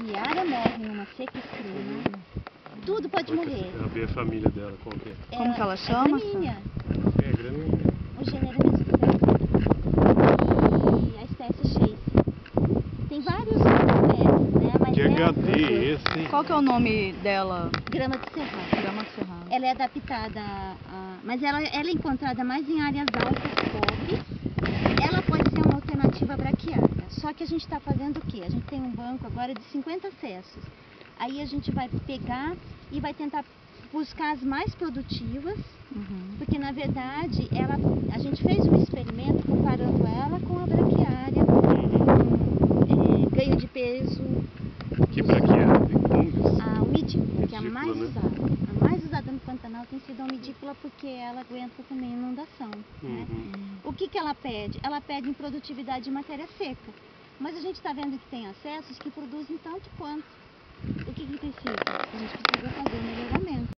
braquiária morre numa seca extrema, tudo pode morrer. A família dela, qual que é? Como que ela chama? É graminha. É, graminha. O gênero é Mesopteris. E a espécie Chase. Tem vários espécies, né? Mas Que HD esse, hein? Qual que é o nome dela? Grama de cerrado. Grama de cerrado. Ela é adaptada mas ela é encontrada mais em áreas altas, pobres. Ela pode ser uma alternativa braquiária. Só que a gente está fazendo o quê? A gente tem um banco agora de 50 acessos. Aí a gente vai pegar e vai tentar buscar as mais produtivas, porque na verdade a gente fez um experimento comparando ela com a braquiária, ganho de peso. Que braquiária? De fungus? A umidícula, que é a Umidícula, mais né? usada. A mais usada no Pantanal tem sido a umidícula porque ela aguenta também inundação. Né? O que ela pede? Ela pede em produtividade de matéria seca. Mas a gente está vendo que tem acessos que produzem tanto quanto. O que precisa? A gente precisa